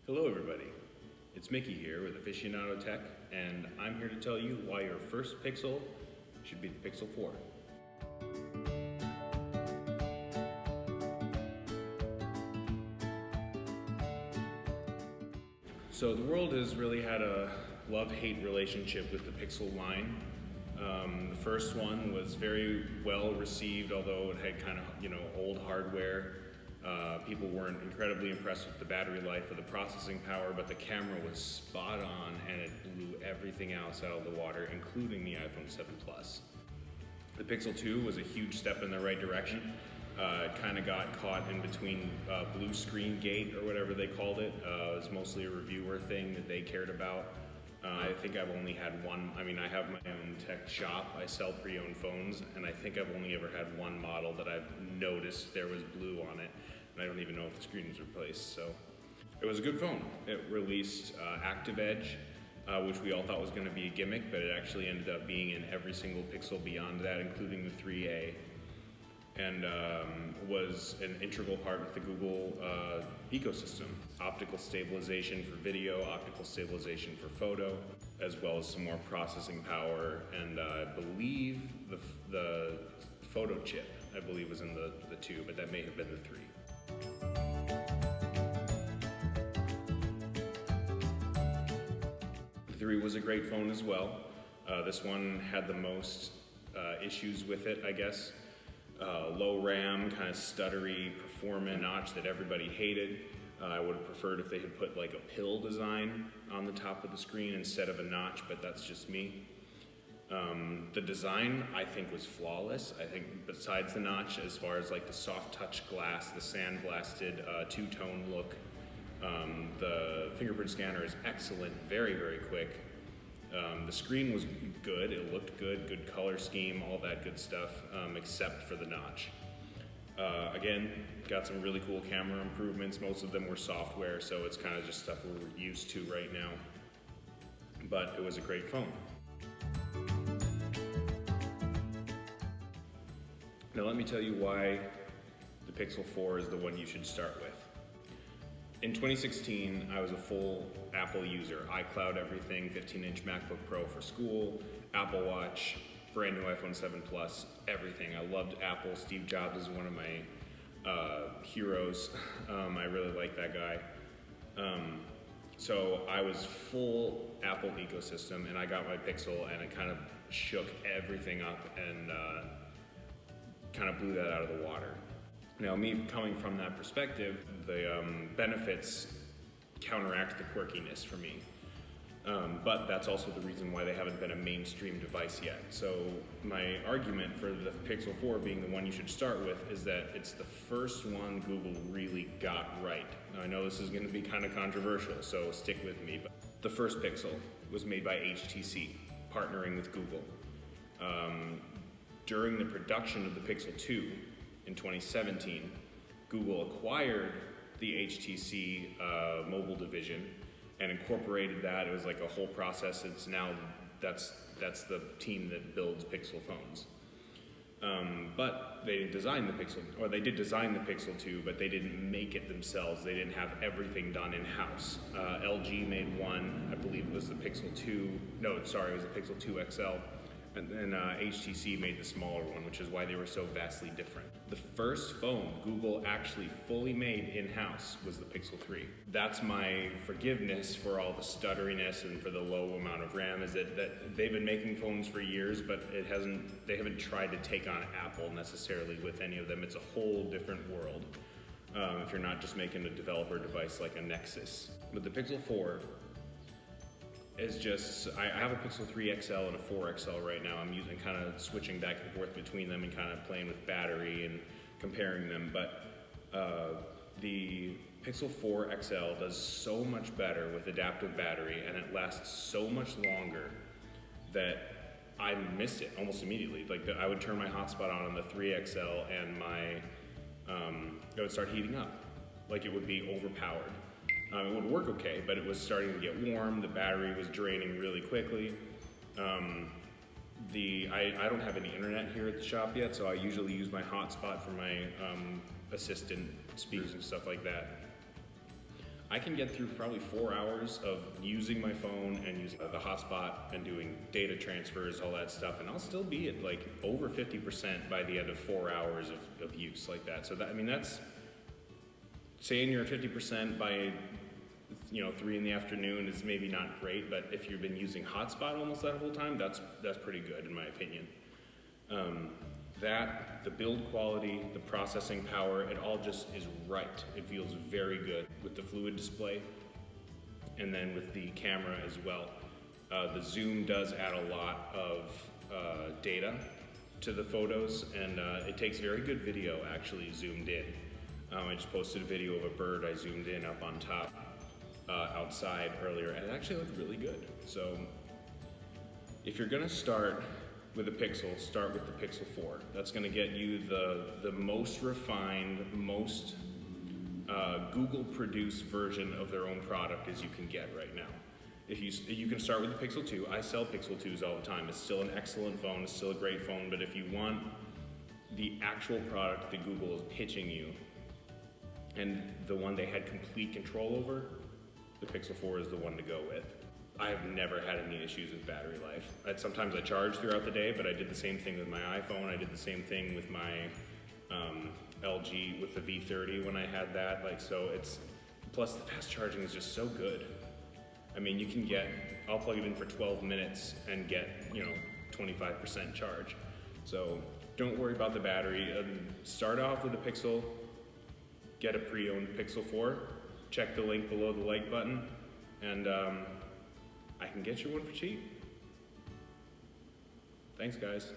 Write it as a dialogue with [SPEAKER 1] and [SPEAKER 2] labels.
[SPEAKER 1] Hello everybody, it's Mickey here with Aficionado Tech, and I'm here to tell you why your first Pixel should be the Pixel 4. So the world has really had a love-hate relationship with the Pixel line. The first one was very well received, although it had kind of, old hardware. People weren't incredibly impressed with the battery life or the processing power, but the camera was spot on and it blew everything else out of the water, including the iPhone 7 Plus. The Pixel 2 was a huge step in the right direction. It kind of got caught in between Blue Screen Gate or whatever they called it. It was mostly a reviewer thing that they cared about. I think I've only had one. I have my own tech shop. I sell pre-owned phones, and I think I've only ever had one model that I've noticed there was blue on it, and I don't even know if the screen was replaced. So it was a good phone. It released Active Edge, which we all thought was going to be a gimmick, but it actually ended up being in every single Pixel beyond that, including the 3A. And was an integral part of the Google ecosystem. Optical stabilization for video, optical stabilization for photo, as well as some more processing power, and I believe the photo chip, I believe, was in the 2, but that may have been the 3. The 3 was a great phone as well. This one had the most issues with it, I guess. Low RAM, kind of stuttery performant notch that everybody hated. I would have preferred if they had put like a pill design on the top of the screen instead of a notch, but that's just me. The design I think was flawless. I think besides the notch, as far as like the soft touch glass, the sandblasted two-tone look, the fingerprint scanner is excellent, very, very quick. The screen was good, it looked good, good color scheme, all that good stuff, except for the notch. Again, got some really cool camera improvements. Most of them were software, so it's kind of just stuff we're used to right now. But it was a great phone. Now let me tell you why the Pixel 4 is the one you should start with. In 2016, I was a full Apple user. iCloud everything, 15-inch MacBook Pro for school, Apple Watch, brand new iPhone 7 Plus, everything. I loved Apple. Steve Jobs is one of my heroes. I really like that guy. So I was full Apple ecosystem, and I got my Pixel, and it kind of shook everything up and kind of blew that out of the water. Now, me coming from that perspective, the benefits counteract the quirkiness for me. But that's also the reason why they haven't been a mainstream device yet. So my argument for the Pixel 4 being the one you should start with is that it's the first one Google really got right. Now, I know this is going to be kind of controversial, so stick with me. But the first Pixel was made by HTC, partnering with Google. During the production of the Pixel 2, in 2017, Google acquired the HTC mobile division and incorporated that. It was like a whole process. It's now, that's the team that builds Pixel phones. But they designed the Pixel, or they did design the Pixel 2, but they didn't make it themselves. They didn't have everything done in-house. LG made one, I believe it was the Pixel 2, no, sorry, it was the Pixel 2 XL. And then HTC made the smaller one, which is why they were so vastly different. The first phone Google actually fully made in-house was the Pixel 3. That's my forgiveness for all the stutteriness and for the low amount of RAM, is that they've been making phones for years, but they haven't tried to take on Apple necessarily with any of them. It's a whole different world if you're not just making a developer device like a Nexus. But the Pixel 4, is just, I have a Pixel 3 XL and a 4 XL right now. I'm using, kind of switching back and forth between them and kind of playing with battery and comparing them. But the Pixel 4 XL does so much better with adaptive battery, and it lasts so much longer that I missed it almost immediately. Like I would turn my hotspot on the 3 XL and it would start heating up. Like it would be overpowered. It would work okay, but it was starting to get warm. The battery was draining really quickly. I don't have any internet here at the shop yet, so I usually use my hotspot for my assistant speakers and stuff like that. I can get through probably 4 hours of using my phone and using the hotspot and doing data transfers, all that stuff, and I'll still be at like over 50% by the end of 4 hours of use like that. So that, I mean, that's saying you're at 50% by 3 in the afternoon is maybe not great, but if you've been using hotspot almost that whole time, that's pretty good in my opinion. The build quality, the processing power, it all just is right. It feels very good with the fluid display and then with the camera as well. The zoom does add a lot of data to the photos, and it takes very good video actually zoomed in. I just posted a video of a bird I zoomed in up on top outside earlier, and it actually looked really good. So if you're gonna start with a Pixel, start with the Pixel 4. That's gonna get you the most refined, most Google-produced version of their own product as you can get right now. If you can start with the Pixel 2. I sell Pixel 2s all the time. It's still an excellent phone, it's still a great phone, but if you want the actual product that Google is pitching you, and the one they had complete control over, the Pixel 4 is the one to go with. I have never had any issues with battery life. Sometimes I charge throughout the day, but I did the same thing with my iPhone. I did the same thing with my LG with the V30 when I had that. Plus the fast charging is just so good. I mean, I'll plug it in for 12 minutes and get 25% charge. So don't worry about the battery. Start off with a Pixel, get a pre-owned Pixel 4, check the link below the like button, and I can get you one for cheap. Thanks, guys.